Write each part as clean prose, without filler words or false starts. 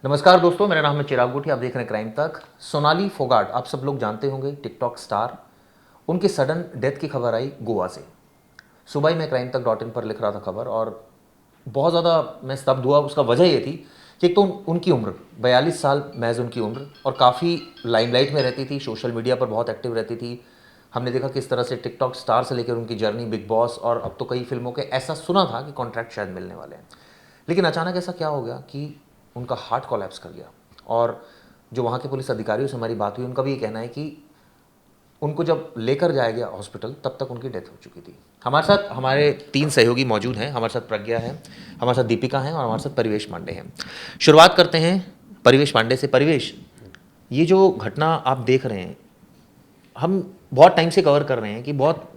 नमस्कार दोस्तों, मेरा नाम है चिराग गुठी। आप देख रहे हैं क्राइम तक। सोनाली फोगाट आप सब लोग जानते होंगे, टिकटॉक स्टार। उनकी सडन डेथ की खबर आई गोवा से। सुबह ही मैं क्राइम तक .in पर लिख रहा था खबर, और बहुत ज़्यादा मैं स्तब्ध हुआ। उसका वजह ये थी कि एक तो उनकी उम्र 42 साल महज उनकी उम्र, और काफ़ी लाइमलाइट में रहती थी, सोशल मीडिया पर बहुत एक्टिव रहती थी। हमने देखा किस तरह से टिकटॉक स्टार से लेकर उनकी जर्नी बिग बॉस और अब तो कई फिल्मों के, ऐसा सुना था कि कॉन्ट्रैक्ट शायद मिलने वाले हैं। लेकिन अचानक ऐसा क्या हो गया कि उनका हार्ट कोलैप्स कर गया। और जो वहाँ के पुलिस अधिकारियों से हमारी बात हुई, उनका भी ये कहना है कि उनको जब लेकर जाया गया हॉस्पिटल तब तक उनकी डेथ हो चुकी थी। हमारे साथ हमारे 3 सहयोगी मौजूद हैं। हमारे साथ प्रज्ञा है, हमारे साथ दीपिका हैं और हमारे साथ परिवेश पांडे हैं। शुरुआत करते हैं परिवेश पांडे से। परिवेश, ये जो घटना आप देख रहे हैं, हम बहुत टाइम से कवर कर रहे हैं कि बहुत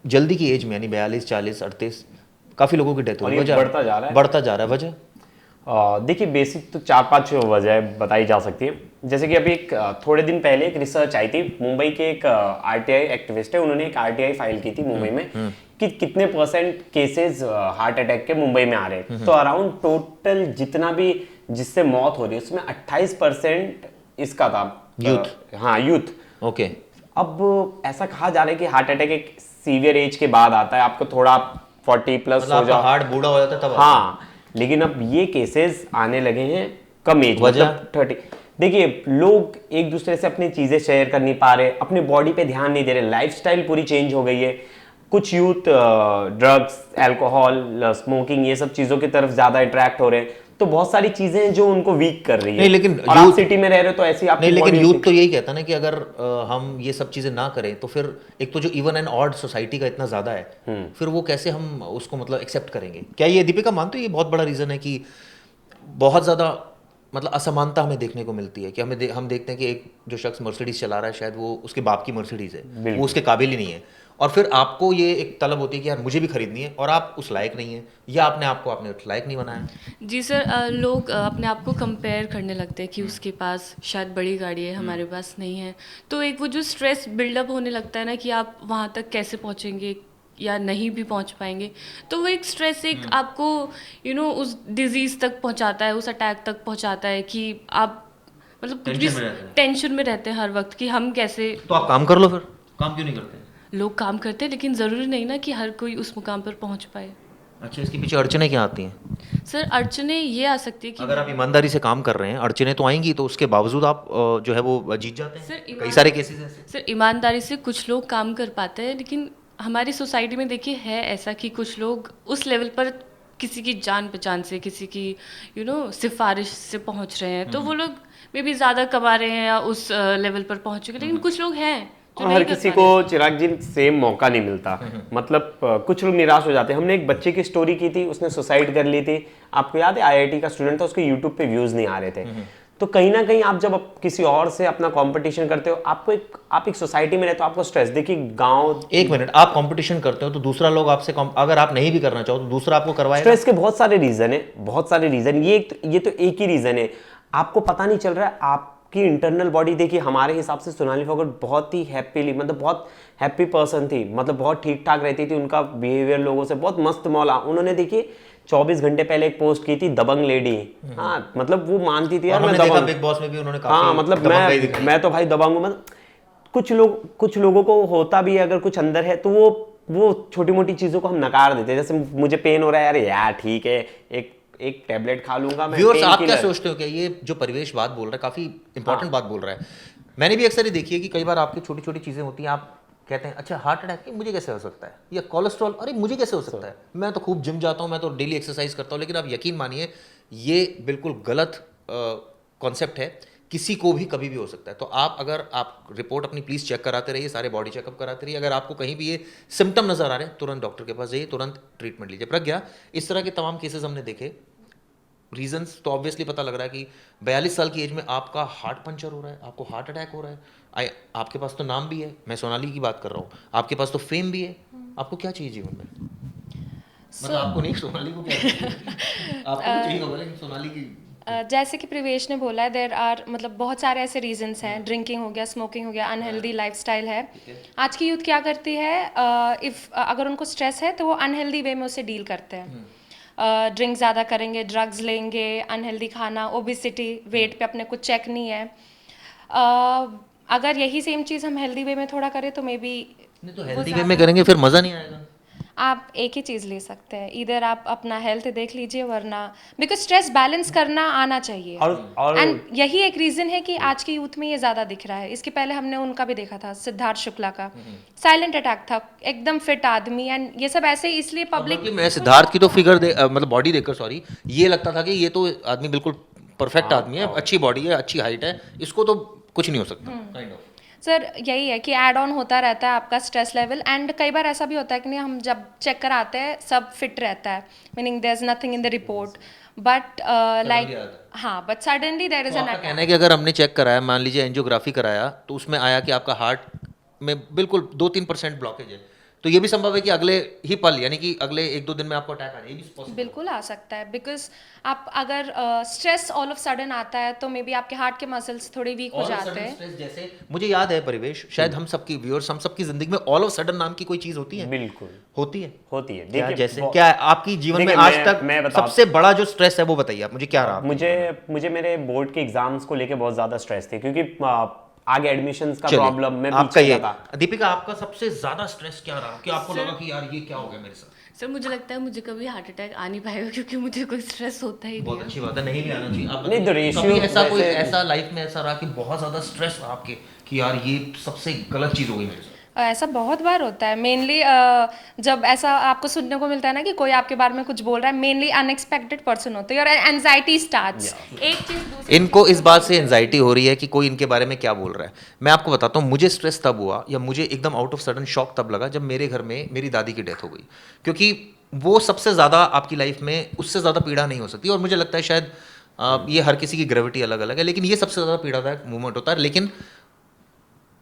जल्दी की एज में, यानी 42, 40, 38 काफ़ी लोगों की डेथ हो और रही ये है। बढ़ता जा रहा है। वजह देखिए, बेसिक तो 4-5 वजह बताई जा सकती है। जैसे कि अभी थोड़े दिन पहले एक रिसर्च आई थी। मुंबई के एक आरटीआई एक्टिविस्ट है, उन्होंने एक आरटीआई फाइल की थी मुंबई में कि कितने परसेंट केसेस हार्ट अटैक के मुंबई में आ रहे हैं। तो अराउंड टोटल जितना भी जिससे मौत हो रही है उसमें 28% इसका था, यूथ। हाँ, यूथ। ओके। अब ऐसा कहा जा रहा है कि हार्ट अटैक एक सीवियर एज के बाद आता है, आपको थोड़ा 40 प्लस मतलब हो आपका जाओ। हार्ट बूढ़ा हो जाता है तब आता है। हाँ, लेकिन अब ये केसेस आने लगे हैं कम एज, वजह? मतलब 30। देखिए, लोग एक दूसरे से अपनी चीजें शेयर कर नहीं पा रहे, अपनी बॉडी पे ध्यान नहीं दे रहे, लाइफस्टाइल पूरी चेंज हो गई है। कुछ यूथ ड्रग्स, अल्कोहल, स्मोकिंग, ये सब चीजों की तरफ ज्यादा अट्रैक्ट हो रहे हैं। तो बहुत सारी चीजें हैं जो उनको वीक कर रही है। नहीं लेकिन और आप सिटी में रह रहे हो तो ऐसी आपकी नहीं लेकिन बॉडी। यूथ तो यही कहता ना कि अगर हम ये सब चीज़ें ना करें तो फिर एक तो जो इवन एंड ऑड सोसाइटी का इतना ज़्यादा है, फिर वो कैसे हम उसको मतलब एक्सेप्ट करेंगे? क्या ये दीपिका मानते हो ये बहुत बड़ा रीज़न है कि बहुत ज़्यादा मतलब असमानता हमें देखने को मिलती है? कि हम देखते हैं कि एक जो शख्स मर्सिडीज़ चला रहा है, शायद वो उसके बाप की मर्सिडीज़ है, वो बिल्कुल। उसके काबिल ही नहीं है, और फिर आपको ये एक तलब होती है कि यार मुझे भी खरीदनी है, और आप उस लायक नहीं है, या आपने उस लायक नहीं बनाया। जी सर, लोग अपने आप को कंपेयर करने लगते हैं कि उसके पास शायद बड़ी गाड़ी है, हमारे पास नहीं है। तो एक वो जो स्ट्रेस बिल्डअप होने लगता है ना कि आप वहाँ तक कैसे पहुँचेंगे या नहीं भी पहुँच पाएंगे, तो वो एक स्ट्रेस एक आपको उस डिजीज़ तक पहुँचाता है, उस अटैक तक पहुँचाता है कि आप मतलब कुछ भी टेंशन में रहते हैं। टेंशन में रहते हैं हर वक्त कि हम कैसे। तो आप काम कर लो, फिर काम क्यों नहीं करते? लोग काम करते हैं लेकिन ज़रूरी नहीं ना कि हर कोई उस मुकाम पर पहुँच पाए। अच्छा, इसके पीछे अड़चनें क्या आती हैं? सर, अड़चने ये आ सकती है कि अगर आप ईमानदारी से काम कर रहे हैं, अड़चनें तो आएंगी, तो उसके बावजूद आप जो है वो जीत जाते सर हैं। कई सारे केसेस ऐसे। सर, ईमानदारी से कुछ लोग काम कर पाते हैं, लेकिन हमारी सोसाइटी में देखिए है ऐसा कि कुछ लोग उस लेवल पर किसी की जान पहचान से, किसी की सिफारिश से पहुंच रहे हैं, तो वो लोग मे बी ज़्यादा कमा रहे हैं या उस लेवल पर पहुंच चुके हैं, लेकिन कुछ लोग हैं जो और नहीं हर कर किसी पा को, रहे। चिराग जी, सेम मौका नहीं मिलता। मतलब कुछ लोग निराश हो जाते हैं। हमने एक बच्चे की स्टोरी की थी, उसने सुसाइड कर ली थी। आपको याद है, आईआईटी का स्टूडेंट था, उसके यूट्यूब पे व्यूज नहीं आ रहे थे। तो कहीं ना कहीं आप जब किसी और से अपना कंपटीशन करते हो, आप एक सोसाइटी में रहते हो, आपको स्ट्रेस। देखिए, गांव। एक मिनट, आप कंपटीशन करते हो तो दूसरा लोग आपसे अगर आप नहीं भी करना चाहो तो दूसरा आपको करवाएगा। स्ट्रेस के बहुत सारे रीजन है, बहुत सारे रीजन। ये तो एक ही रीजन है, आपको पता नहीं चल रहा है। आपकी इंटरनल बॉडी, देखिए, हमारे हिसाब से सोनाली फोगाट बहुत ही हैप्पीली, मतलब बहुत हैप्पी पर्सन थी, मतलब बहुत ठीक ठाक रहती थी। उनका बिहेवियर लोगों से बहुत मस्त मौला। उन्होंने देखिए 24 घंटे पहले एक पोस्ट की थी, दबंग लेडी। हाँ, मतलब वो मानती थी यार, और मैं हमने देखा दबंग। बिग बॉस में भी उन्होंने हाँ, काफी मतलब दबंगई दिखाई। मैं तो भाई दबंग हूँ। मतलब कुछ लोगों को होता भी है, अगर कुछ अंदर है तो वो छोटी मोटी चीजों को हम नकार देते हैं। जैसे मुझे पेन हो रहा है, यार यार ठीक है, एक एक टेबलेट खा लूंगा मैं, व्यूअर्स, पेन आप क्या किलर। सोचते हो कि ये जो परिवेश बात बोल रहा है काफी इंपॉर्टेंट हाँ, बात बोल रहा है? मैंने भी अक्सर ये देखी है कि कई बार आपकी छोटी छोटी चीजें होती हैं, आप कहते हैं अच्छा हार्ट अटैक मुझे कैसे हो सकता है, या कोलेस्ट्रॉल अरे मुझे कैसे हो सकता है, मैं तो खूब जिम जाता हूँ, मैं तो डेली एक्सरसाइज करता हूँ। लेकिन आप यकीन मानिए, ये बिल्कुल गलत कॉन्सेप्ट है। किसी को भी कभी भी हो सकता है। तो आप रिपोर्ट अपनी प्लीज़ चेक कराते रहिए, सारे बॉडी चेकअप कराते रहिए। अगर आपको कहीं भी ये सिम्टम नजर आ रहे हैं, तुरंत डॉक्टर के पास जाइए, तुरंत ट्रीटमेंट लीजिए। प्रज्ञा, इस तरह के तमाम केसेस हमने देखे। रीजंस तो ऑब्वियसली पता लग रहा है कि 42 साल की एज में आपका हार्ट पंचर हो रहा है, आपको हार्ट अटैक हो रहा है। आपके पास तो नाम भी है, मैं सोनाली की बात कर रहा हूँ, आपके पास तो फेम भी है। आपको क्या चाहिए जीवन में? मतलब आपको नहीं, सोनाली को क्या चाहिए? आपको तो चाहिए होगा, लेकिन सोनाली की। जैसे कि प्रवेश ने बोला है, देर आर मतलब बहुत सारे ऐसे रीजंस हैं। ड्रिंकिंग हो गया, स्मोकिंग हो गया, अनहेल्दी लाइफस्टाइल है। आज की यूथ क्या करती है, इफ़ अगर उनको स्ट्रेस है तो वो अनहेल्दी वे में उसे डील करते हैं। ड्रिंक ज़्यादा करेंगे, ड्रग्स लेंगे, अनहेल्दी खाना, ओबिसिटी, वेट पे अपने कुछ चेक नहीं है। अगर यही सेम चीज़ हम हेल्दी वे में थोड़ा करें तो मे बी नहीं तो हेल्दी वे में करेंगे फिर मज़ा नहीं आएगा। आप एक ही चीज़ ले सकते हैं, इधर आप अपना हेल्थ देख लीजिए, वरना बिकॉज स्ट्रेस बैलेंस करना आना चाहिए। और एंड यही एक रीज़न है कि आज की यूथ में ये ज़्यादा दिख रहा है। इसके पहले हमने उनका भी देखा था, सिद्धार्थ शुक्ला का साइलेंट अटैक था, एकदम फिट आदमी, एंड ये सब ऐसे ही इसलिए पब्लिक। बल्कि मैं सिद्धार्थ की तो फिगर मतलब बॉडी देखकर सॉरी ये लगता था कि ये तो आदमी बिल्कुल परफेक्ट आदमी है, अच्छी बॉडी है, अच्छी हाइट है, इसको तो कुछ नहीं हो सकता काइंड ऑफ। सर यही है कि ऐड ऑन होता रहता है आपका स्ट्रेस लेवल, एंड कई बार ऐसा भी होता है कि नहीं, हम जब चेक कराते हैं सब फिट रहता है, meaning there is nothing in the report, but like हाँ, but suddenly there is an आपका कहना है कि अगर हमने चेक कराया, मान लीजिए एंजियोग्राफी कराया, तो उसमें आया कि आपका हार्ट में बिल्कुल 2-3% ब्लॉकेज है, तो ये भी संभव है कि अगले ही पल यानी कि अगले 1-2 दिन में आपको अटैक आ जाए, ये भी possible है। बिल्कुल आ सकता है, बिकॉज आप अगर स्ट्रेस ऑल ऑफ सडन आता है तो मे बी आपके हार्ट के मसल्स थोड़े वीक हो All of जाते sudden हैं। stress जैसे मुझे याद है परिवेश, शायद हम सबकी व्यूअर्स, हम सबकी जिंदगी में ऑल ऑफ सडन नाम की कोई चीज होती है? बिल्कुल होती है। होती है। क्या देखिए जैसे क्या आपकी जीवन में देखिए, आज मैं तक बता- सबसे बड़ा जो स्ट्रेस है वो बताइए आप मुझे, क्या रहा? मुझे मेरे बोर्ड के एग्जाम्स को लेके बहुत ज्यादा स्ट्रेस थे, क्योंकि आगे एडमिशंस का चलिए, प्रॉब्लम मैं आपका बीच ये में था। दीपिका, आपका सबसे ज्यादा स्ट्रेस क्या रहा कि आपको लगा कि यार ये क्या हो गया मेरे साथ? सर मुझे लगता है मुझे कभी हार्ट अटैक आ नहीं पाएगा, क्योंकि मुझे कोई स्ट्रेस होता ही नहीं बहुत है। अच्छी बात है, नहीं भी आना चाहिए। आप नहीं, तो बताइए, ratio कभी ऐसा कोई वैसे- ऐसा लाइफ में ऐसा रहा कि बहुत ज्यादा स्ट्रेस रहा आपके कि यार ये सबसे गलत चीज हो गई मेरे साथ? ऐसा बहुत बार होता है, मेनली जब ऐसा आपको सुनने को मिलता है ना कि कोई आपके बारे में कुछ बोल रहा है, मेनली अनएक्सपेक्टेड पर्सन होते हैं और एंजाइटी स्टार्ट्स। एक चीज दूसरी इनको इस बात से एंजाइटी हो रही है कि कोई इनके बारे में क्या बोल रहा है। मैं आपको बताता हूँ, मुझे स्ट्रेस तब हुआ या मुझे एकदम आउट ऑफ सडन शॉक तब लगा जब मेरे घर में मेरी दादी की डेथ हो गई, क्योंकि वो सबसे ज़्यादा आपकी लाइफ में उससे ज़्यादा पीड़ा नहीं हो सकती। और मुझे लगता है शायद ये हर किसी की ग्रेविटी अलग अलग है, लेकिन ये सबसे ज़्यादा पीड़ादायक मोमेंट होता है। लेकिन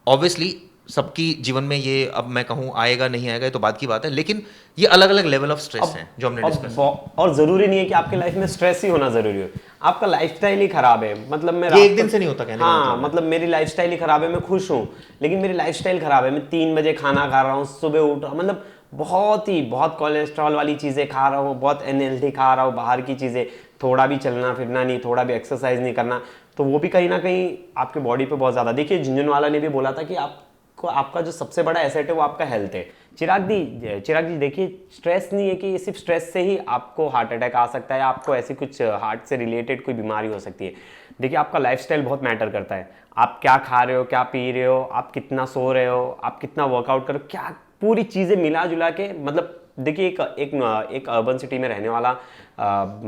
ऑब्वियसली सबकी जीवन में ये, अब मैं कहूँ आएगा नहीं आएगा ये तो बात की बात है, लेकिन ये अलग अलग लेवल ऑफ स्ट्रेस हैं जो हमने डिस्कस। और जरूरी नहीं है कि आपके लाइफ में स्ट्रेस ही होना जरूरी हो, आपका लाइफस्टाइल ही खराब है। मतलब मैं ये एक दिन से नहीं होता, कहने का हाँ, मतलब है। मतलब मेरी लाइफस्टाइल ही खराब है, मैं खुश हूँ लेकिन मेरी लाइफस्टाइल खराब है। मैं 3 बजे खाना खा रहा हूँ, सुबह उठ रहा हूँ, मतलब बहुत कोलेस्ट्रॉल वाली चीज़ें खा रहा हूँ, बहुत अनहेल्दी खा रहा हूँ, बाहर की चीज़ें, थोड़ा भी चलना फिरना नहीं, थोड़ा भी एक्सरसाइज नहीं करना, तो वो भी कहीं ना कहीं आपके बॉडी पे बहुत ज़्यादा। देखिए, झुंझुनवाला ने भी बोला था कि आपको आपका जो सबसे बड़ा एसेट है वो आपका हेल्थ है। चिराग जी देखिए, स्ट्रेस नहीं है कि सिर्फ स्ट्रेस से ही आपको हार्ट अटैक आ सकता है, आपको ऐसी कुछ हार्ट से रिलेटेड कोई बीमारी हो सकती है। देखिए, आपका लाइफस्टाइल बहुत मैटर करता है। आप क्या खा रहे हो, क्या पी रहे हो, आप कितना सो रहे हो, आप कितना वर्कआउट करो, क्या पूरी चीज़ें मिला जुला के, मतलब देखिए एक अर्बन सिटी में रहने वाला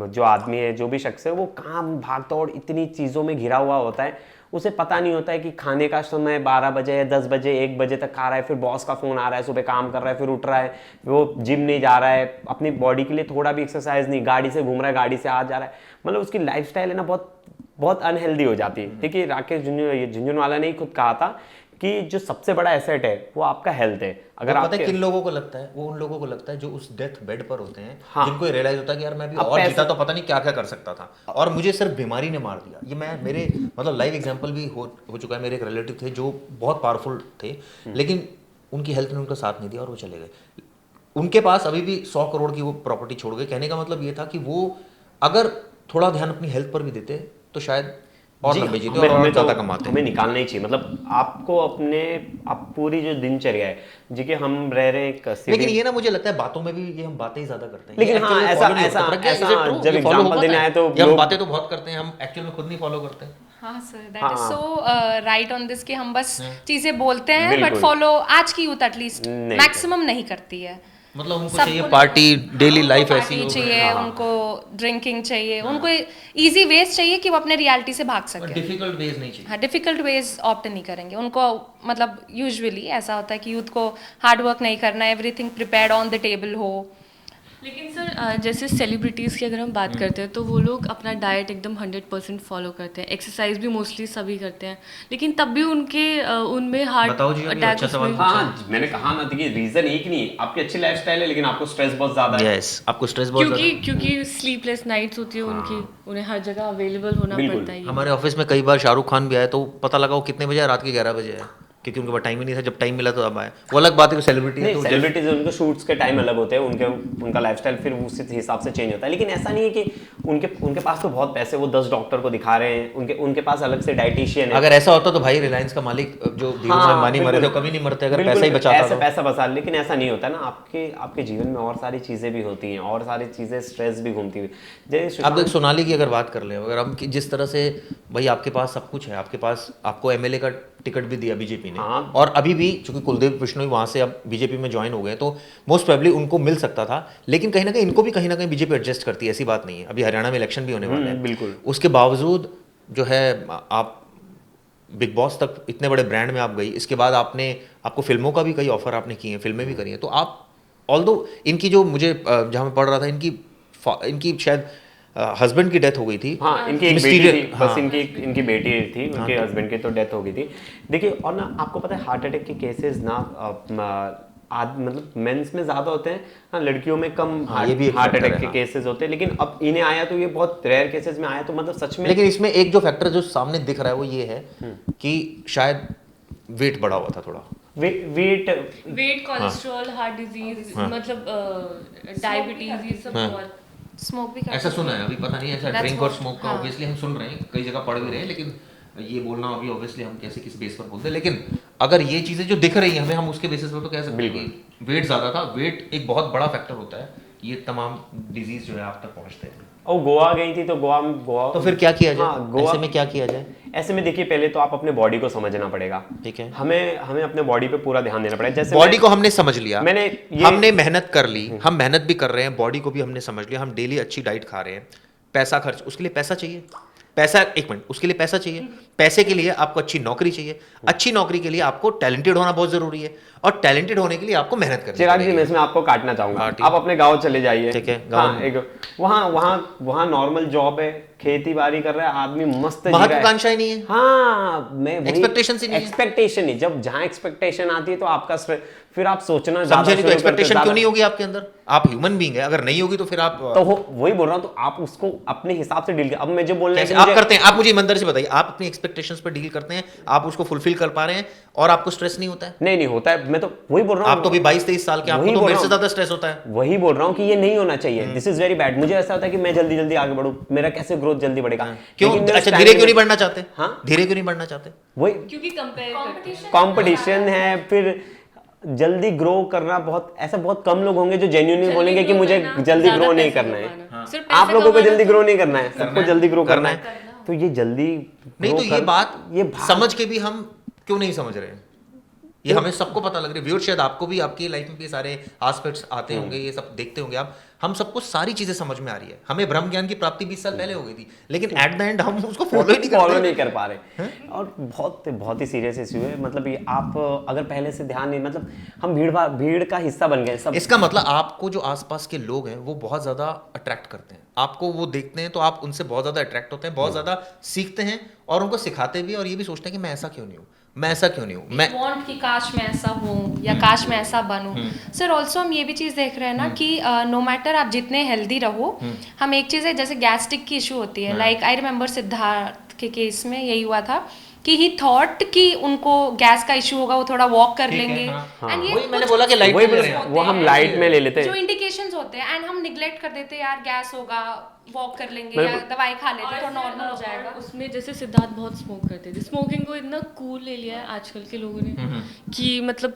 जो आदमी है, जो भी शख्स है, वो काम भागदौड़ इतनी चीज़ों में घिरा हुआ होता है, उसे पता नहीं होता है कि खाने का समय 12 बजे या 10 बजे 1 बजे तक खा रहा है, फिर बॉस का फ़ोन आ रहा है, सुबह काम कर रहा है, फिर उठ रहा है, वो जिम नहीं जा रहा है, अपनी बॉडी के लिए थोड़ा भी एक्सरसाइज नहीं, गाड़ी से घूम रहा है, गाड़ी से आ जा रहा है, मतलब उसकी लाइफस्टाइल है ना बहुत अनहेल्दी हो जाती है। देखिए, राकेश झुंझुनवाला ने ही खुद कहा था कि जो सबसे बड़ा एसेट है वो आपका हेल्थ है। अगर पता आप है किन लोगों को लगता है, वो उन लोगों को लगता है जो उस डेथ बेड पर होते हैं, हाँ। जिनको ये रियलाइज होता है कि यार मैं भी अब और पैसे- जीता तो पता नहीं क्या क्या कर सकता था, और मुझे सिर्फ बीमारी ने मार दिया। ये मैं मेरे मतलब लाइव एग्जांपल भी हो चुका है। मेरे एक रिलेटिव थे जो बहुत पावरफुल थे, लेकिन उनकी हेल्थ ने उनका साथ नहीं दिया और वो चले गए। उनके पास अभी भी 100 करोड़ की वो प्रॉपर्टी छोड़ गए। कहने का मतलब ये था कि वो अगर थोड़ा ध्यान अपनी हेल्थ पर भी देते तो शायद और जी, लंबे जीते हमें और तो ज़्यादा कमाते। हमें निकालना ही चाहिए। मतलब आपको आप पूरी जो दिनचर्या है, जी कि हम रह रहे हैं एक लेकिन ये ना मुझे लगता है बातों में भी ये हम बातें ही ज्यादा करते हैं। लेकिन ये हाँ, actually ऐसा- follow नहीं ऐसा- होता। प्रज्ञा, ऐसा is it true? जब ये follow हो example देने पाता है? आए तो या हम लोग- बातें तो बहुत करते हैं, हम एक्चुअल में खुद नहीं फॉलो करते हैं। हाँ sir, that is so right on this कि हम बस चीजें बोलते हैं बट बिल्कुल। फॉलो आज की यूथ एटलीस्ट नहीं मैक्सिमम नहीं करती है। मतलब उनको सबको चाहिए नहीं- पार्टी, डेली उनको लाइफ ऐसी पार्टी हो। चाहिए, हाँ। उनको ड्रिंकिंग चाहिए, उनको इजी वेज चाहिए कि वो अपने रियलिटी से भाग सके। डिफिकल्ट वेज नहीं चाहिए। हाँ, डिफिकल्ट वेज ऑप्ट नहीं करेंगे उनको। मतलब यूजुअली ऐसा होता है कि यूथ को हार्ड वर्क नहीं करना, everything prepared on the table हो। लेकिन सर जैसे सेलिब्रिटीज़ की अगर हम बात करते हैं तो वो लोग अपना डाइट एकदम 100% फॉलो करते हैं, एक्सरसाइज भी मोस्टली सभी करते हैं, लेकिन तब भी उनमें हार्ट बताओ जी, अभी अटैक अच्छा सवाल हाँ, मैंने कहा ना, देखिए रीजन एक नहीं है, आपकी अच्छी लाइफस्टाइल है लेकिन आपको स्ट्रेस बहुत ज्यादा है। यस, आपको स्ट्रेस बहुत ज्यादा क्योंकि स्लीपलेस नाइट्स होती है उनकी, उन्हें हर जगह अवेलेबल होना बिल्कुल। पड़ता है। हमारे ऑफिस में कई बार शाहरुख खान भी आए तो पता लगा वो कितने बजे है, रात के 11 बजे है। क्योंकि उनके पास टाइम ही नहीं था, जब टाइम मिला तो अब आए। वो अलग बात है कि सेलिब्रिटी है नहीं, तो सेलिब्रिटीज उनके शूट्स के टाइम अलग होते हैं, उनका लाइफस्टाइल फिर उसी हिसाब से चेंज होता है। लेकिन ऐसा नहीं है कि उनके पास तो बहुत पैसे, वो 10 डॉक्टर को दिखा रहे हैं, उनके पास अलग से डाइटिशियन है। अगर ऐसा होता तो भाई रिलायंस का मालिक जो धीरू भाई मानी मरे थे कभी नहीं मरते, अगर पैसा ही बचाता ऐसे तो। पैसा बचा, लेकिन ऐसा नहीं होता ना। आपके जीवन में और सारी चीजें भी होती हैं, और सारी चीजें स्ट्रेस भी घूमती हुई। जैसे अब देख सोनाली की अगर बात कर ले, अगर हम जिस तरह से भाई आपके पास सब कुछ है, आपके पास आपको एमएलए का टिकट भी दिया बीजेपी ने, हाँ। और अभी भी चूंकि कुलदीप बिश्नोई वहां से अब बीजेपी में ज्वाइन हो गए तो मोस्ट प्रोबेबली उनको मिल सकता था, लेकिन कहीं ना कहीं इनको भी कहीं ना कहीं बीजेपी एडजस्ट करती है, ऐसी बात नहीं है। अभी हरियाणा में इलेक्शन भी होने वाले हैं, बिल्कुल। उसके बावजूद जो है आप बिग बॉस तक इतने बड़े ब्रांड में आप गई, इसके बाद आपको फिल्मों का भी कई ऑफर आपने किए हैं, फिल्में भी करी हैं, तो आप ऑल्दो इनकी जो मुझे जहाँ मैं पढ़ रहा था इनकी शायद हस्बैंड की डेथ हो गई थी। हाँ, इनकी एक बेटी Mysterious- थी, बस इनकी बेटी थी, उनके हस्बैंड की तो डेथ हो गई थी। देखिए, और ना आपको पता है हार्ट अटैक के केसेस ना मतलब मेंस में ज्यादा होते हैं, हाँ, लड़कियों में कम ये भी एक हार्ट factor अटैक है, के हाँ। केसेस होते हैं। लेकिन अब इन्हें आया तो ये बहुत रेयर केसेस में आया, तो मतलब सच में। लेकिन इसमें एक जो फैक्टर जो सामने दिख रहा है वो ये है कि शायद वेट बढ़ा हुआ था थोड़ा। वेट कोलेस्ट्रॉल, हार्ट डिजीज, मतलब डायबिटीज, ये सब बहुत। स्मोक भी ऐसा सुना है, अभी पता नहीं ऐसा That's ड्रिंक और what- स्मोक का ऑब्वियसली हम सुन रहे हैं, कई जगह पढ़ भी रहे हैं, लेकिन ये बोलना अभी ऑब्वियसली हम कैसे किस बेस पर बोलते हैं। लेकिन अगर ये चीजें जो दिख रही हैं हमें, हम उसके बेसिस पर तो कह सकते हैं कि वेट ज्यादा था। वेट एक बहुत बड़ा फैक्टर होता है, ये तमाम डिजीज जो है आप तक पहुंचते हैं। और गोवा गई थी तो गोवा तो फिर क्या किया जाए? हाँ, गोवा ऐसे में क्या किया जाए? ऐसे में देखिए, पहले तो आप अपने बॉडी को समझना पड़ेगा। ठीक है, हमें अपने बॉडी पे पूरा ध्यान देना पड़ेगा। जैसे बॉडी को हमने समझ लिया, मैंने हमने मेहनत कर ली, हम मेहनत भी कर रहे हैं, बॉडी को भी हमने समझ लिया, हम डेली अच्छी डाइट खा रहे हैं, पैसा खर्च, उसके लिए पैसा चाहिए, पैसा, एक मिनट, उसके लिए पैसा चाहिए, पैसे के लिए आपको अच्छी नौकरी चाहिए, अच्छी नौकरी के लिए आपको टैलेंटेड होना बहुत जरूरी है, और टैलेंटेड होने के लिए आपको मेहनत करनी चिराग जी, पड़ेगी। मैं इसमें आपको काटना चाहूंगा। हाँ, ठीक आप अपने गांव चले जाइए। ठीक है, हाँ, एक वहाँ नॉर्मल जॉब है, खेती बाड़ी कर रहा है आदमी, मस्त जी रहा है। महत्वाकांक्षा ही नहीं है। हाँ, मैं Expectations ही नहीं है। एक्सपेक्टेशन नहीं, जब जहाँ एक्सपेक्टेशन आती है तो आपका फिर आप सोचना समझे ज्यादा नहीं तो शुरू करते- एक्सपेक्टेशन ज्यादा- क्यों नहीं होगी आपके अंदर? आप ह्यूमन बीइंग है, अगर नहीं होगी तो फिर आप तो वही बोल रहा हूँ, तो आप उसको अपने हिसाब से डील कर। अब मैं जो बोल रहा कैसे हूँ आप करते हैं? आप मुझे ईमानदारी से बताइए, आप अपनी एक्सपेक्टेशंस पर डील करते हैं, आप उसको फुलफिल कर पा रहे हैं और आपको स्ट्रेस नहीं होता है? नहीं होता है। मैं तो वही बोल रहा हूँ, आप तो भी 22-23 साल के, आपको वही तो बोल मेरे रहा से हूँ। ज्यादा स्ट्रेस होता है। वही बोल रहा हूँ कि ये नहीं होना चाहिए। This is very bad. मुझे ऐसा होता है कि मैं जल्दी जल्दी आगे बढ़ूं, मेरा कैसे ग्रोथ जल्दी बढ़ेगा। क्यों? लेकिन मेरा अच्छा, stamina- धीरे क्यों नहीं बढ़ना चाहते? हाँ? धीरे क्यों नहीं बढ़ना चाहते? वही क्योंकि कंपेयर करते हैं। कंपटीशन है, फिर जल्दी ग्रो करना बहुत कम लोग होंगे जो जेन्युइनली बोलेंगे कि मुझे जल्दी ग्रो नहीं करना है। आप लोगों को जल्दी ग्रो नहीं करना है, सबको जल्दी ग्रो करना है। तो ये जल्दी नहीं तो ये बात ये समझ के भी हम क्यों नहीं समझ रहे हैं? ये हमें सबको पता लग रही है, व्यूअर शायद आपको भी, आपकी लाइफ में भी सारे एस्पेक्ट्स आते होंगे, ये सब देखते होंगे आप, हम सबको सारी चीजें समझ में आ रही है। हमें ब्रह्म ज्ञान की प्राप्ति 20 साल पहले हो गई थी, लेकिन एट द एंड हम उसको फॉलो ही नहीं फॉलो करते। नहीं कर पा रहे। और बहुत ही सीरियस इश्यू है। मतलब ये आप अगर पहले से ध्यान नहीं, मतलब हम भीड़ का हिस्सा बन गए सब। इसका मतलब आपको जो आसपास के लोग हैं वो बहुत ज्यादा अट्रैक्ट करते हैं, आपको वो देखते हैं तो आप उनसे बहुत ज्यादा अट्रैक्ट होते हैं, बहुत ज्यादा सीखते हैं और उनको सिखाते भी, और ये भी सोचते हैं कि मैं ऐसा क्यों नहीं हूँ, मैं ऐसा क्यों नहीं हूँ, मैं वांट कि काश मैं ऐसा हूँ या काश मैं ऐसा बनूं। सर ऑल्सो हम ये भी चीज़ देख रहे हैं ना कि नो मैटर आप जितने हेल्दी रहो, हम एक चीज़ है जैसे गैस्ट्रिक की इशू होती है, लाइक आई रिमेम्बर सिद्धार्थ के केस में यही हुआ था कि ही थॉट कि उनको गैस का इशू होगा, वो थोड़ा वॉक कर लेंगे, एंड ये वही मैंने कुछ बोला कि लाइट वही में ले रहे हैं। वो हम लाइट में ले लेते जो हैं। इंडिकेशंस होते हैं एंड हम निग्लेक्ट कर देते हैं, यार गैस होगा, वॉक कर लेंगे या दवाई खा लेते हैं तो नॉर्मल हो जाएगा। उसमें जैसे सिद्धार्थ बहुत स्मोक करते थे, स्मोकिंग को इतना कूल ले लिया है आजकल के लोगों ने कि मतलब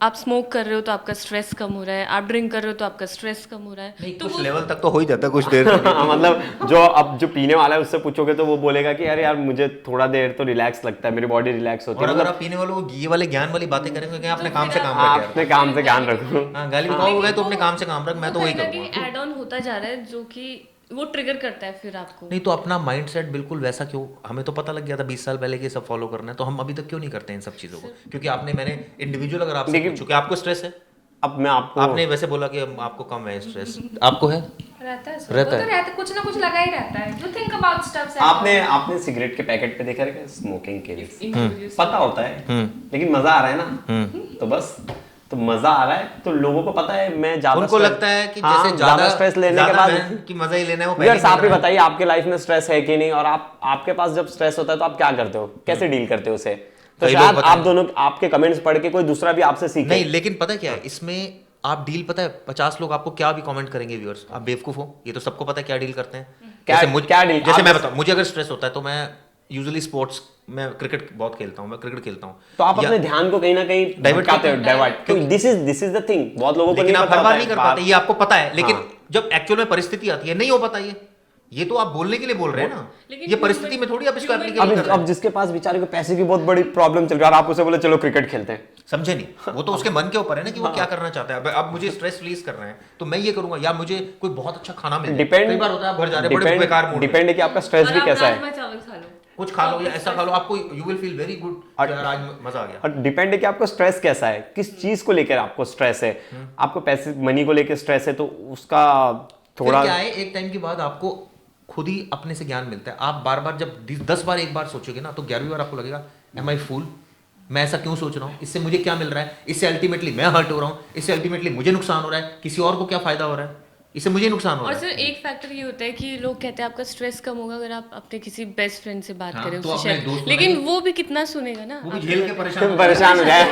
आप स्मोक कर रहे हो तो आपका स्ट्रेस कम हो रहा है, आप ड्रिंक कर रहे हो तो आपका स्ट्रेस कम हो रहा है। नहीं, तो कुछ वो लेवल तक तो हो ही जाता है, कुछ देर तक। मतलब जो पीने वाला है उससे पूछोगे तो वो बोलेगा कि अरे यार मुझे थोड़ा देर तो रिलैक्स लगता है, मेरी बॉडी रिलैक्स होती और है। अगर आप पीने वालों को ये वाले ज्ञान वाली बातें करेंगे कि अपने काम से काम आप रख अपने काम से ध्यान रखो। हाँ, गाली भी खाओगे तो अपने काम से काम रख, मैं तो वही करूँगा। ऐड ऑन होता जा रहा है जो कि वो ट्रिगर करता है फिर आपको। नहीं तो अपना माइंडसेट बिल्कुल वैसा क्यों, हमें तो पता लग गया था 20 साल पहले कि ये सब फॉलो करना है, तो हम अभी तक क्यों नहीं करते हैं इन सब चीज़ों को? क्योंकि मैंने इंडिविजुअल अगर आपसे पूछूं कि आपको स्ट्रेस है, अब मैं आपको आपने वैसे बोला कि आपको कम है स्ट्रेस, आपको है? रहता है सर, रहता वो है। तो रहता है, कुछ ना कुछ लगा ही रहता है। You think about stuffs. आपने सिगरेट के पैकेट पे देखा है स्मोकिंग के लिए पता होता है, लेकिन मजा आ रहा है ना, तो बस तो मजा आ रहा है तो लोगों को पता है। मैं ज्यादा उनको लगता है कि जैसे ज्यादा स्ट्रेस लेने के बाद कि मजा ही लेना है वो यार पहले आप ही बताइए आपके लाइफ में स्ट्रेस है कि नहीं, और आपके पास जब स्ट्रेस होता है तो आप क्या करते हो, कैसे डील करते हो उसे? तो कई लोग शायद बताएं। आप दोनों आपके कमेंट्स पढ़ के कोई दूसरा भी आपसे सीखे। नहीं, लेकिन पता है क्या है इसमें, आप डील पता है 50 लोग आपको क्या भी कमेंट करेंगे व्यूअर्स, आप बेवकूफ हो, ये तो सबको पता है क्या डील करते हैं। क्या deal? जैसे आप मैं बताऊं, मुझे अगर स्ट्रेस होता है तो मैं यूजुअली स्पोर्ट्स में क्रिकेट बहुत खेलता हूं, मैं क्रिकेट खेलता हूं। तो आप अपने ध्यान को कहीं ना कहीं Divert भटकाते हो, करते डाइवर्ट, क्योंकि दिस इज द थिंग, बहुत लोगों को लेकिन नहीं आप पता हर बार होता नहीं है। कर पाते, ये आपको पता है, लेकिन हाँ। जब एक्चुअल में परिस्थिति आती है नहीं हो पाता ये तो आप बोलने के लिए बोल रहे हैं ना, लेकिन ये परिस्थिति में थोड़ी आप इसको अब एप्लीकेट कर रहे अब जिसके पास बेचारे को पैसे की बहुत बड़ी प्रॉब्लम चल रही है और आप उसे बोले चलो क्रिकेट खेलते हैं, हैं। समझे नहीं, वो तो उसके मन के ऊपर है ना कि वो क्या करना चाहता है। अब मुझे स्ट्रेस रिलीज करना है तो मैं ये करूंगा, या मुझे कोई बहुत अच्छा खाना मिल जाए। कई बार होता है आप घर जा रहे हैं बड़े बेकार मूड में, डिपेंड है कि आपका स्ट्रेस और भी आप कैसा है, राजमा चावल खा लो, कुछ खा लो या ऐसा खा लो, आपको you will feel very good, यार आज मजा आ गया। और डिपेंड है कि आपको स्ट्रेस कैसा है, किस चीज को लेकर आपको स्ट्रेस है। आपको पैसे मनी को लेकर स्ट्रेस है तो उसका फिर थोड़ा क्या है, एक टाइम के बाद आपको खुद ही अपने से ज्ञान मिलता है। आप बार बार जब 10 बार एक बार सोचोगे ना तो 11वीं बार आपको लगेगा एम आई फूल, मैं ऐसा क्यों सोच रहा हूँ, इससे मुझे क्या मिल रहा है, इससे अल्टीमेटली मैं हर्ट हो रहा हूँ, इससे अल्टीमेटली मुझे नुकसान हो रहा है, किसी और को क्या फायदा हो रहा है, इससे मुझे नुकसान हो और रहा है। सर एक फैक्टर ये होता है कि लोग कहते हैं आपका स्ट्रेस कम होगा अगर आप अपने किसी बेस्ट फ्रेंड से बात हाँ, करें, तो उससे अपने शेयर, दोस्त लेकिन बनाइए। वो भी कितना सुनेगा ना, वो भी आप झेल के परेशान हो परेशान हो जाए।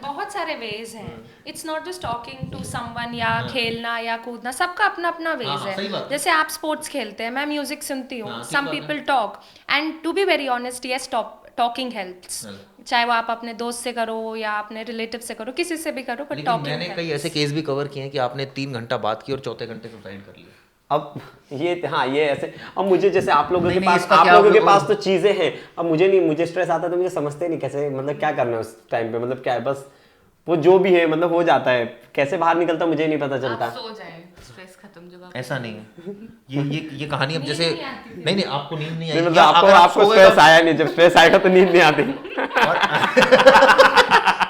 बहुत सारे वेज हैं, it's not just talking to someone या खेलना या कूदना, सबका अपना अपना वेज हाँ, सही है। बात है। जैसे आप स्पोर्ट्स खेलते हैं, मैं म्यूजिक सुनती हूँ, हाँ, ठीक सम बात है। People talk, and to be very honest, yes talking helps, चाहे वो आप अपने दोस्त से करो या अपने रिलेटिव से करो, किसी से भी करो, बट लेकिन टॉकिंग मैंने कई ऐसे केस भी कवर किए हैं कि आपने 3 घंटा बात की और चौथे घंटे सुसाइड कर लिया। अब ये ऐसे, अब मुझे जैसे आप लोगों नहीं, के नहीं, पास इसका आप क्या लोगों के वो- पास तो चीजें हैं, अब मुझे स्ट्रेस आता है तो मुझे समझते नहीं कैसे, मतलब क्या करना है उस टाइम पे, मतलब क्या है, बस वो जो भी है मतलब हो जाता है, कैसे बाहर निकलता मुझे नहीं पता चलता। आप सो जाए, स्ट्रेस खत्म जब आप ऐसा नहीं है, ये कहानी अब जैसे नहीं आपको नींद नहीं आई, नहीं, मतलब या आपको अगर आप आपको सो गए स्ट्रेस आया नहीं, जब स्ट्रेस आएगा तो नींद नहीं आती।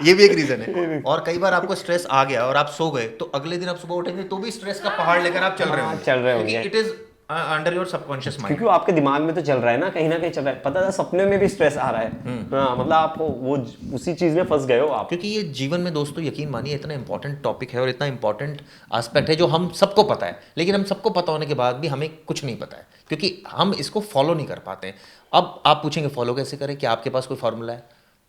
ये भी एक रीजन है। और कई बार आपको स्ट्रेस आ गया और आप सो गए तो अगले दिन आप सुबह उठेंगे तो भी स्ट्रेस का पहाड़ लेकर आप चल रहे होंगे, चल रहे होंगे। It is under your subconscious mind. क्योंकि वो आपके दिमाग में तो चल रहा है ना, कहीं चल रहा है, पता है सपने में भी स्ट्रेस आ रहा है। हाँ, मतलब आप वो उसी चीज में फंस गए हो आप। क्योंकि ये जीवन में दोस्तों यकीन मानिए इतना इंपॉर्टेंट टॉपिक है और इतना इंपॉर्टेंट एस्पेक्ट है जो हम सबको पता है, लेकिन हम सबको पता होने के बाद भी हमें कुछ नहीं पता है क्योंकि हम इसको फॉलो नहीं कर पाते हैं। अब आप पूछेंगे फॉलो कैसे करें, क्या आपके पास कोई फॉर्मूला है?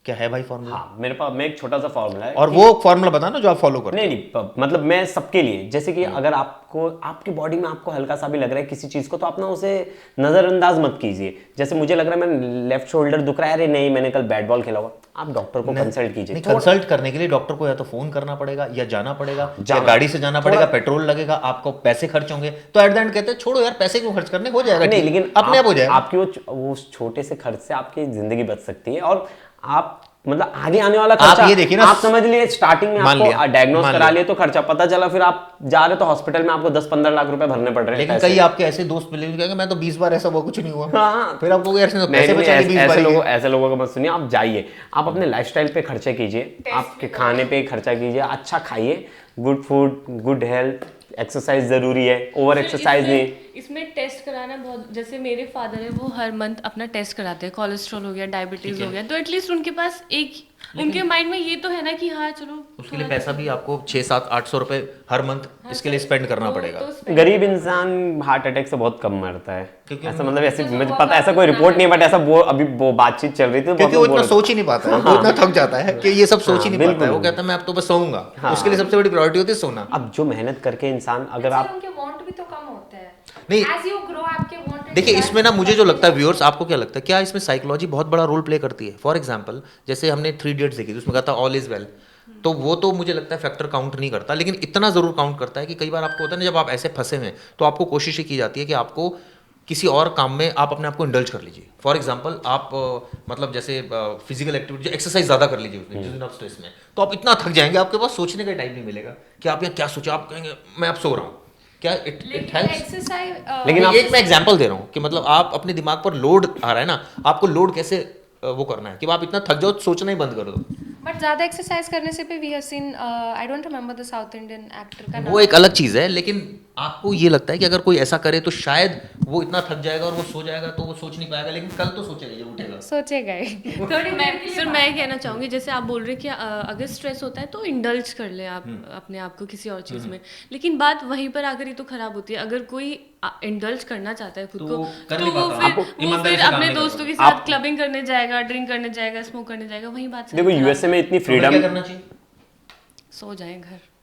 क्या है भाई फॉर्मूला? हाँ, मेरे पास मैं एक छोटा सा फॉर्मूला है, और वो फॉर्मूला बताना जो आप फॉलो करते नहीं मतलब मैं सबके लिए, जैसे कि अगर आपको आपकी बॉडी में आपको हल्का सा भी लग रहा है किसी चीज को, तो आप ना उसे नजरअंदाज मत कीजिए। जैसे मुझे लग रहा है मैं लेफ्ट शोल्डर दुख रहा है, अरे नहीं मैंने कल बैट बॉल खेला हुआ, आप डॉक्टर को कंसल्ट कीजिए। कंसल्ट करने के लिए डॉक्टर को या तो फोन करना पड़ेगा या जाना पड़ेगा या गाड़ी से जाना पड़ेगा, पेट्रोल लगेगा, आपको पैसे खर्च होंगे, तो एट द एंड कहते हैं छोड़ो यार पैसे क्यों खर्च करने, हो जाएगा नहीं, ठीक, लेकिन अपने आप हो जाएगा। आपकी वो छोटे से खर्च से आपकी जिंदगी बच सकती है, और आप मतलब आगे आने वाला खर्चा आप ये देखिए ना, आप समझ लिए स्टार्टिंग में मान लिया, आपको डायग्नोज मान करा लिया। लिए तो खर्चा पता चला, फिर आप जा रहे तो हॉस्पिटल में आपको 10-15 लाख रुपए भरने पड़ रहे हैं। लेकिन पैसे। कई आपके ऐसे दोस्त मिले जो कहेंगे मैं तो 20 बार ऐसा हुआ कुछ नहीं हुआ, हाँ। फिर आपको यार नहीं, पैसे नहीं, बचा के 20 बार ही गए। ऐसे लोगों को मत सुनिए, आप जाइए, आप अपने लाइफस्टाइल पे खर्चे कीजिए, आपके खाने पे खर्चा कीजिए, अच्छा खाइए, good food, good health, exercise जरूरी है, ओवर एक्सरसाइज नहीं। इसमें टेस्ट कराना बहुत, जैसे मेरे फादर है वो हर मंथ अपना टेस्ट कराते हैं, कोलेस्ट्रॉल हो गया, डायबिटीज हो गया, तो एटलीस्ट उनके पास एक उनके माइंड में ये तो है ना कि हाँ चलो उसके लिए पैसा भी आपको 600-800 रुपए हर मंथ इसके लिए स्पेंड करना पड़ेगा। गरीब इंसान हार्ट अटैक से बहुत कम मरता है, क्योंकि ऐसा मतलब ऐसे मुझे पता है, ऐसा कोई रिपोर्ट नहीं है, बट ऐसा वो अभी वो बातचीत चल रही थी तो क्योंकि बहुत वो लोग इतना बोल सोच ही नहीं पाता है, वो इतना थक जाता है कि ये सब सोच ही नहीं बिल्कुल। पाता है। वो कहता है मैं अब तो बस सोऊंगा, उसके लिए सबसे बड़ी प्रायोरिटी होती है सोना। अब जो मेहनत करके इंसान, अगर आप उनके वांट भी तो कम होते हैं, नहीं, एज यू ग्रो आपके वांट। देखिए इसमें ना मुझे जो लगता है, व्यूअर्स आपको क्या लगता है, क्या इसमें साइकोलॉजी बहुत बड़ा रोल प्ले करती है? फॉर एग्जांपल जैसे हमने 3 इडियट्स देखी, उसमें कहा था ऑल इज वेल, तो वो तो मुझे लगता है फैक्टर काउंट नहीं करता, लेकिन इतना जरूर काउंट करता है कि कई बार आपको होता है ना जब आप ऐसे फंसे हुए तो आपको कोशिश की जाती है कि आपको किसी और काम में आप अपने आप को इंडल्ज कर लीजिए। फॉर एग्जांपल आप मतलब जैसे फिजिकल एक्टिविटी, एक्सरसाइज ज़्यादा कर लीजिए उसमें जिस दिन आप स्ट्रेस में, तो आप इतना थक जाएंगे आपके पास सोचने का टाइम नहीं मिलेगा कि आप यहाँ क्या सोचा, आप कहेंगे मैं अब सो रहा हूँ। क्या इट हेल्प्स? एक्सरसाइज लेकिन आप एक मैं एग्जांपल दे रहा हूँ कि मतलब आप अपने दिमाग पर लोड आ रहा है ना, आपको लोड कैसे वो करना है कि आप इतना थक जाओ सोचना ही बंद कर दो। बट ज्यादा एक्सरसाइज करने से भी we have seen, I don't remember the south Indian actor का नाम, वो एक अलग चीज़ है, लेकिन आपको ये लगता है कि अगर कोई ऐसा करे तो शायद वो इतना थक जाएगा और वो सो जाएगा, तो वो सोच नहीं पाएगा, लेकिन कल तो सोचेगा, जब उठेगा। सोचेगा ही। मैं कहना चाहूँगी, जैसे आप बोल रहे हैं कि अगर स्ट्रेस होता है तो इंडल्ज कर लें आप अपने आप को किसी और चीज़ में, लेकिन बात वहीं पर आकर ही तो खराब होती है। अगर कोई इंडल्ज करना चाहता है खुद तो को, वो कर तो नहीं वो पाता। फिर ईमानदारी से काम अपने नहीं कर दोस्तों के पाता। साथ क्लबिंग करने जाएगा, ड्रिंक करने जाएगा, स्मोक करने जाएगा, वहीं बात से देखो यूएसए में इतनी तो फिर क्या फ्रीडम, करना चाहिए? सो जाए घर।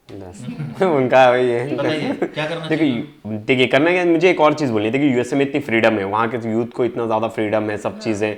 उनका वही है। बताइए, क्या करना चाहिए? देखिए करना क्या, मुझे एक और चीज़ बोलनी है। देखिए यूएसए में इतनी फ्रीडम है, वहाँ के यूथ को इतना ज़्यादा फ्रीडम है, सब चीज़ें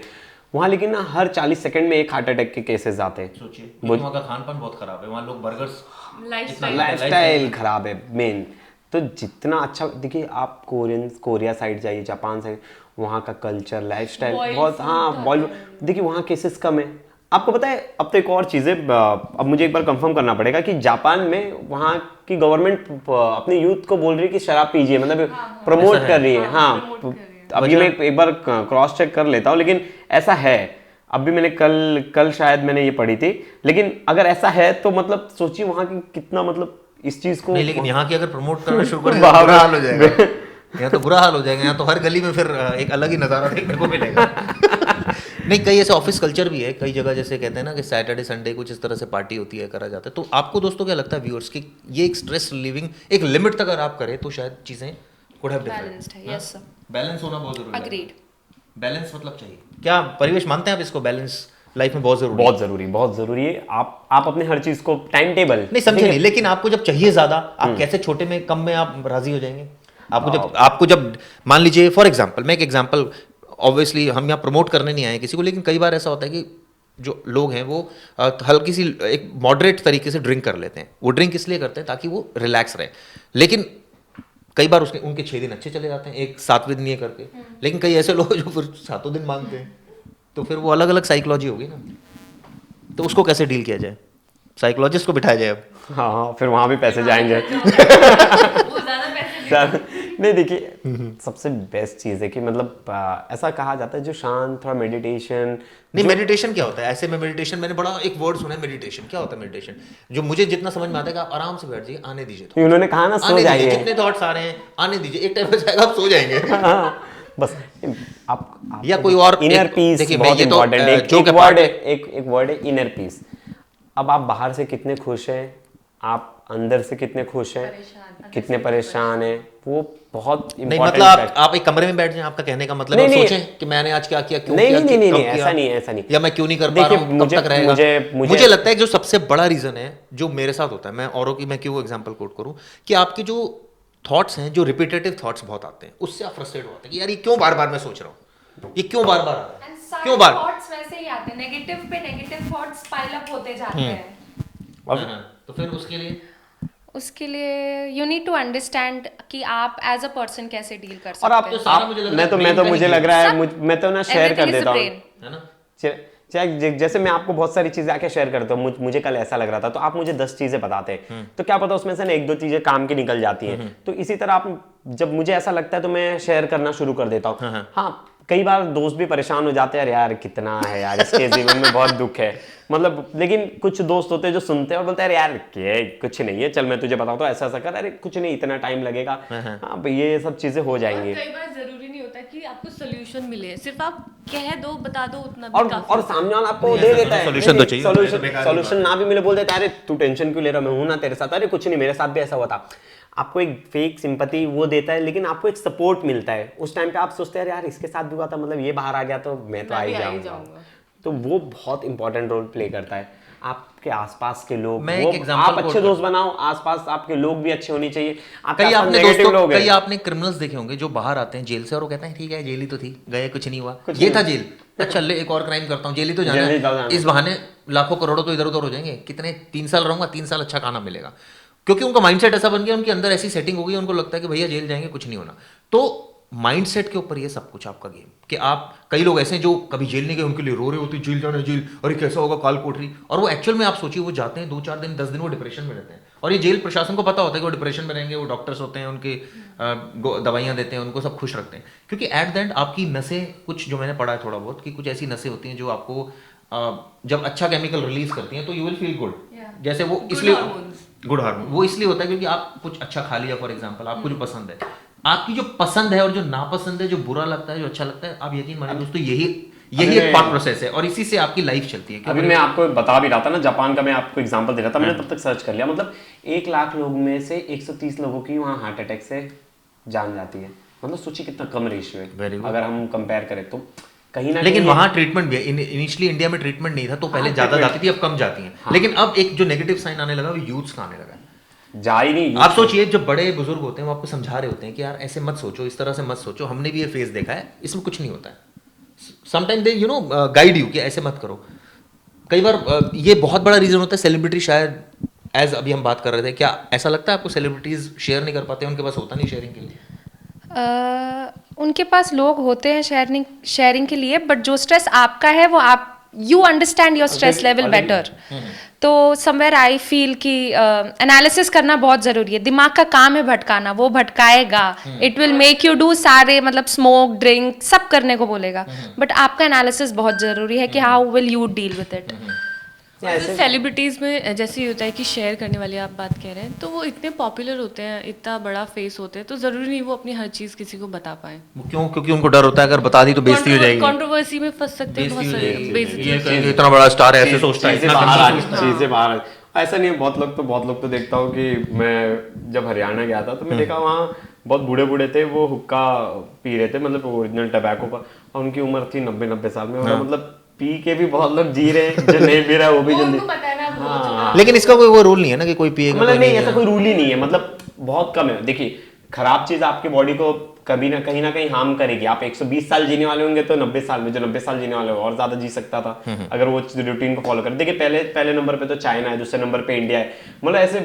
वहाँ, लेकिन ना हर 40 सेकंड में एक हार्ट अटैक के केसेस आते हैं। सोचिए, वहाँ का खान पान बहुत खराब है, वहाँ लोग बर्गर्स, लाइफस्टाइल खराब है मेन। तो जितना अच्छा, देखिए आप कोरिया साइड जाइए, जापान साइड, वहाँ का कल्चर, लाइफस्टाइल बहुत, हाँ बॉलीवुड, देखिए वहाँ केसेस कम है। आपको पता है, अब तो एक और चीज़ है, अब मुझे एक बार कंफर्म करना पड़ेगा कि जापान में वहाँ की गवर्नमेंट अपने यूथ को बोल रही है कि शराब पीजिए, मतलब प्रमोट कर रही है। हाँ, अभी मैं एक बार क्रॉस चेक कर लेता हूँ, लेकिन ऐसा है। अभी मैंने कल शायद मैंने ये पढ़ी थी, लेकिन अगर ऐसा है तो मतलब सोचिए वहाँ की कितना, मतलब इस चीज़ को नहीं, लेकिन यहाँ की अगर प्रमोट करना शुरू कर दिया तो बुरा हाल हो जाएगा। यहाँ तो बुरा हाल हो जाएगा, यहाँ तो हर गली में फिर एक अलग ही नज़ारा देखने को मिलेगा। नहीं, कई ऐसे ऑफिस कल्चर भी है, कई जगह जैसे कहते हैं ना कि सैटरडे संडे कुछ इस तरह से पार्टी होती है, करा जाता है। तो आपको दोस्तों क्या लगता है व्यूअर्स की, ये एक स्ट्रेस रिलीविंग एक लिमिट तक अगर आप करें तो शायद चीज़ें कुड हैव बैलेंस्ड है, यस सर, बैलेंस होना बहुत जरूरी है। अग्रीड। बैलेंस मतलब चाहिए क्या, परिवेश मानते हैं आप इसको, बैलेंस लाइफ में बहुत जरूरी है? बहुत जरूरी है। आप अपने हर चीज को टाइम टेबल नहीं समझे नहीं, लेकिन आपको जब चाहिए ज्यादा, आप कैसे छोटे में कम में आप राजी हो जाएंगे? आपको जब मान लीजिए फॉर एग्जांपल, मैं एक एग्जांपल, ऑब्वियसली हम यहाँ प्रमोट करने नहीं आए किसी को, लेकिन कई बार ऐसा होता है कि जो लोग हैं वो हल्की सी एक मॉडरेट तरीके से ड्रिंक कर लेते हैं। वो ड्रिंक इसलिए करते हैं ताकि वो रिलैक्स रहे, लेकिन कई बार उनके 6 दिन अच्छे चले जाते हैं, एक 7वें दिन ये करके। लेकिन कई ऐसे लोग जो फिर 7 दिन मांगते हैं, तो फिर वो अलग अलग साइकोलॉजी होगी ना, तो उसको कैसे डील किया जाए? साइकोलॉजिस्ट को बिठाया जाए अब? हाँ, फिर वहां भी पैसे जाएंगे। नहीं देखिए, सबसे बेस्ट चीज़ है कि मतलब ऐसा कहा जाता है जो शांत, थोड़ा मेडिटेशन। नहीं, मेडिटेशन क्या होता है? ऐसे में मेडिटेशन, मैंने बड़ा एक वर्ड सुना है मेडिटेशन, क्या होता है मेडिटेशन? जो मुझे जितना समझ में आता है कि आप आराम से बैठ जाइए, आने दीजिए। उन्होंने कहा ना, सो जाइए, जितने थॉट्स आ रहे हैं आने दीजिए, एक टाइम पे जाएगा आप सो जाएंगे। बस आप या कोई और इनर पीस, देखिए बहुत ये तो इंपॉर्टेंट है। एक वर्ड है इनर पीस। अब आप बाहर से कितने खुश हैं, आप अंदर से कितने खुश हैं, कितने परेशान हैं, वो बहुत नहीं, मतलब आप एक कमरे में बैठ जाएं, आपका कहने का मतलब है सोचें कि मैंने आज क्या किया, क्यों किया, नहीं, ऐसा नहीं, या मैं क्यों नहीं कर पा रहा हूं, कब तक रहेगा। मुझे लगता है कि जो सबसे बड़ा रीजन है जो मेरे साथ होता है, मैं औरों की मैं क्यों एग्जांपल कोट करूं, कि आपके जो थॉट्स हैं, जो रिपीटेटिव थॉट्स बहुत आते हैं, उससे आप फ्रस्ट्रेट होते हैं कि यार ये क्यों बार बार मैं सोच रहा हूँ, ये क्यों बार बार आ रहा है, क्यों बार थॉट्स वैसे ही आते हैं, नेगेटिव पे नेगेटिव थॉट्स पाइल अप होते जाते हैं। तो फिर उसके लिए यू नीड टू अंडरस्टैंड कि आप एज अ पर्सन कैसे डील कर सकते और आप मुझे लग रहा है मैं तो ना शेयर कर देता हूँ, है ना? जैसे मैं आपको बहुत सारी चीजें आके शेयर करता हूँ, मुझे कल ऐसा लग रहा था, तो आप मुझे 10 चीजें बताते हैं, तो क्या पता उसमें से ना 1-2 चीजें काम की निकल जाती हैं। तो इसी तरह आप, जब मुझे ऐसा लगता है तो मैं शेयर करना शुरू कर देता हूँ। हाँ, कई बार दोस्त भी परेशान हो जाते हैं, यार कितना है यार, इसके जीवन में बहुत दुख है, मतलब, लेकिन कुछ दोस्त होते हैं जो सुनते हैं और बोलते हैं यार कुछ नहीं है, चल मैं तुझे बताता हूँ, ऐसा ऐसा कर, अरे कुछ नहीं, इतना टाइम लगेगा, हाँ ये सब चीजें हो जाएंगी। कई बार जरूरी नहीं होता कि आपको सोल्यूशन मिले, सिर्फ आप कह दो, बता दो, उतना भी काफी। और सामने वाला आपको दे देता है सोल्यूशन, तो चाहिए सोल्यूशन ना भी मिले बोल देता है, अरे तू टेंशन क्यों ले रहा, मैं हूं ना तेरे साथ, अरे कुछ नहीं, मेरे साथ भी ऐसा हुआ था। आपको एक फेक सिंपैथी वो देता है, लेकिन आपको एक सपोर्ट मिलता है। उस टाइम पे आप सोचते हैं यार इसके साथ भी हुआ था, मतलब ये बाहर आ गया तो मैं तो आ ही जाऊंगा। तो वो बहुत इंपॉर्टेंट रोल प्ले करता है। आपके आसपास के लोग, आप अच्छे दोस्त बनाओ, आसपास आपके लोग भी अच्छे होने चाहिए। कई आपने क्रिमिनल्स देखे होंगे जो बाहर आते हैं जेल से और वो कहते हैं ठीक है जेल ही तो थी, गए कुछ नहीं हुआ, ये था जेल, अच्छा ले एक और क्राइम करता हूँ, जेल ही तो जाना है, इस बहाने लाखों करोड़ों तो इधर उधर हो जाएंगे, कितने 3 साल रहूंगा, 3 साल अच्छा खाना मिलेगा, क्योंकि उनका माइंडसेट ऐसा बन गया, उनके अंदर ऐसी सेटिंग हो गई, उनको लगता है कि भैया जेल जाएंगे कुछ नहीं होना। तो माइंडसेट के ऊपर ये सब कुछ आपका गेम, कि आप, कई लोग ऐसे हैं जो कभी जेल नहीं गए, उनके लिए रो रहे होते जेल जाना है, जेल, अरे कैसा होगा काल कोठरी, और वो एक्चुअल में आप सोचिए वो जाते हैं 2-4 दिन 10 दिन वो डिप्रेशन में रहते हैं, और ये जेल प्रशासन को पता होता है कि वो डिप्रेशन में रहेंगे, वो डॉक्टर्स होते हैं, उनकी दवाइयाँ देते हैं, उनको सब खुश रखते हैं, क्योंकि एट द एंड आपकी नसें, कुछ जो मैंने पढ़ा है थोड़ा बहुत, कि कुछ ऐसी नसें होती हैं जो आपको जब अच्छा केमिकल रिलीज करती हैं तो यू विल फील गुड, जैसे वो इसलिए गुड हार्मोन वो इसलिए होता है क्योंकि आप कुछ अच्छा खा लिया, फॉर एग्जांपल आपको जो पसंद है, आपकी जो पसंद है और जो नापसंद है, जो बुरा लगता है, जो अच्छा लगता है, आप यकीन मानिए दोस्तों यही एक थॉट प्रोसेस है और इसी से आपकी लाइफ चलती है। अभी मैं आपको बता भी रहा था ना, जापान का मैं आपको एग्जांपल दे रहा था, मैंने तब तक सर्च कर लिया, मतलब 1 लाख लोग में से 130 लोगों की वहाँ हार्ट अटैक से जान जाती है। मतलब सोचिए कितना कम रेशियो है अगर हम कंपेयर करें तो कहीं ना लेकिन वहाँ ट्रीटमेंट भी है। इनिशियली इंडिया में ट्रीटमेंट नहीं था तो पहले ज्यादा जाती थी, अब कम जाती हैं। लेकिन अब एक जो नेगेटिव साइन आने लगा वो यूथ्स का आने लगा। जा ही नहीं। आप सोचिए जब बड़े बुजुर्ग होते हैं वो आपको समझा रहे होते हैं कि यार ऐसे मत सोचो, इस तरह से मत सोचो, हमने भी ये फेस देखा है, इसमें कुछ नहीं होता है। समटाइम दे गाइड यू कि ऐसे मत करो। कई बार ये बहुत बड़ा रीजन होता है सेलिब्रिटी शायद, एज अभी हम बात कर रहे थे, क्या ऐसा लगता है आपको सेलिब्रिटीज शेयर नहीं कर पाते, उनके पास होता नहीं शेयरिंग के लिए? उनके पास लोग होते हैं शेयरिंग के लिए, बट जो स्ट्रेस आपका है वो आप you understand your stress level better. तो समवेयर आई फील कि एनालिसिस करना बहुत ज़रूरी है। दिमाग का काम है भटकाना, वो भटकाएगा, it will make you do सारे मतलब स्मोक ड्रिंक सब करने को बोलेगा, बट आपका एनालिसिस बहुत ज़रूरी है कि how will you deal with it. Celebrities में जैसे ही होता है कि शेयर करने वाली आप बात कह रहे हैं, तो वो इतने पॉपुलर होते हैं, इतना बड़ा फेस होते हैं, तो ज़रूरी नहीं वो अपनी हर चीज़ किसी को बता पाए। क्यों? क्योंकि उनको डर होता है अगर बता दी तो बेइज्जती हो जाएगी, कंट्रोवर्सी में फंस सकते हैं, बहुत सारी बेइज्जती। इतना बड़ा स्टार है ऐसे सोचता है, चीजें बाहर ऐसा नहीं है। बहुत लोग तो देखता हूँ कि मैं जब हरियाणा गया था तो मैं देखा वहाँ बहुत बूढ़े बूढ़े थे, वो हुक्का पी रहे थे, मतलब ओरिजिनल टबैको पर, और उनकी उम्र थी 90 साल में, और मतलब पी के भी बहुत लोग जी रहे हैं, जो नहीं पी रहा है वो भी जल्दी। लेकिन इसका कोई वो रूल नहीं है ना कि कोई पिएगा, मतलब नहीं, ऐसा कोई रूल ही नहीं है, मतलब बहुत कम है। देखिए खराब चीज आपकी बॉडी को कभी ना कहीं हार्म करेगी। आप 120 साल जीने वाले होंगे तो 90 साल में जो 90 साल जीने वाले हो और ज्यादा जी सकता था अगर वो रूटीन को फॉलो कर। देखिए पहले नंबर पे तो चाइना है, दूसरे नंबर पे इंडिया है, मतलब ऐसे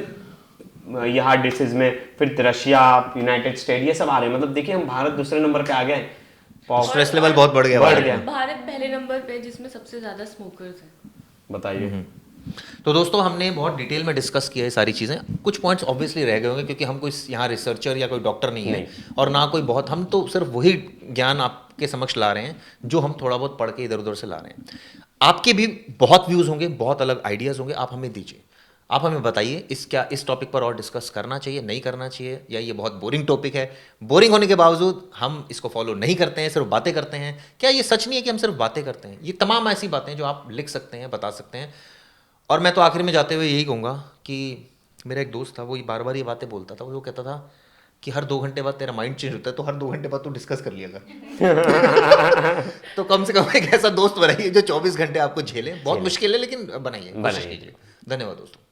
ये हार्ट डिसीज में फिर रशिया, यूनाइटेड स्टेट, ये सब आ रहे हैं। मतलब देखिए हम भारत दूसरे नंबर पे आ गए, स्ट्रेस लेवल बहुत बढ़ गया। भारत पहले नंबर पे जिसमें सबसे ज्यादा स्मोकर्स हैं। बताइए। तो दोस्तों हमने बहुत डिटेल में डिस्कस किया है सारी चीज़ें। कुछ पॉइंट्स ऑब्वियसली रह गए होंगे क्योंकि हम कोई यहाँ रिसर्चर या कोई डॉक्टर नहीं है और ना कोई बहुत, हम तो सिर्फ वही ज्ञान आपके समक्ष ला रहे हैं जो हम थोड़ा बहुत पढ़ के इधर उधर से ला रहे हैं। आपके भी बहुत व्यूज़ होंगे, बहुत अलग आइडियाज़ होंगे, आप हमें दीजिए, आप हमें बताइए इस टॉपिक पर और डिस्कस करना चाहिए, नहीं करना चाहिए, या ये बहुत बोरिंग टॉपिक है, बोरिंग होने के बावजूद हम इसको फॉलो नहीं करते हैं, सिर्फ बातें करते हैं। क्या ये सच नहीं है कि हम सिर्फ बातें करते हैं? ये तमाम ऐसी बातें जो आप लिख सकते हैं, बता सकते हैं। और मैं तो आखिर में जाते हुए यही कहूँगा कि मेरा एक दोस्त था, वो बार बार ये बातें बोलता था। वो कहता था कि हर 2 घंटे बाद तेरा माइंड चेंज होता है, तो हर 2 घंटे बाद तू डिस्कस कर लिया कर। तो कम से कम एक ऐसा दोस्त बनाइए जो 24 घंटे आपको झेले। बहुत मुश्किल है लेकिन बनाइए, कोशिश कीजिए। धन्यवाद दोस्तों।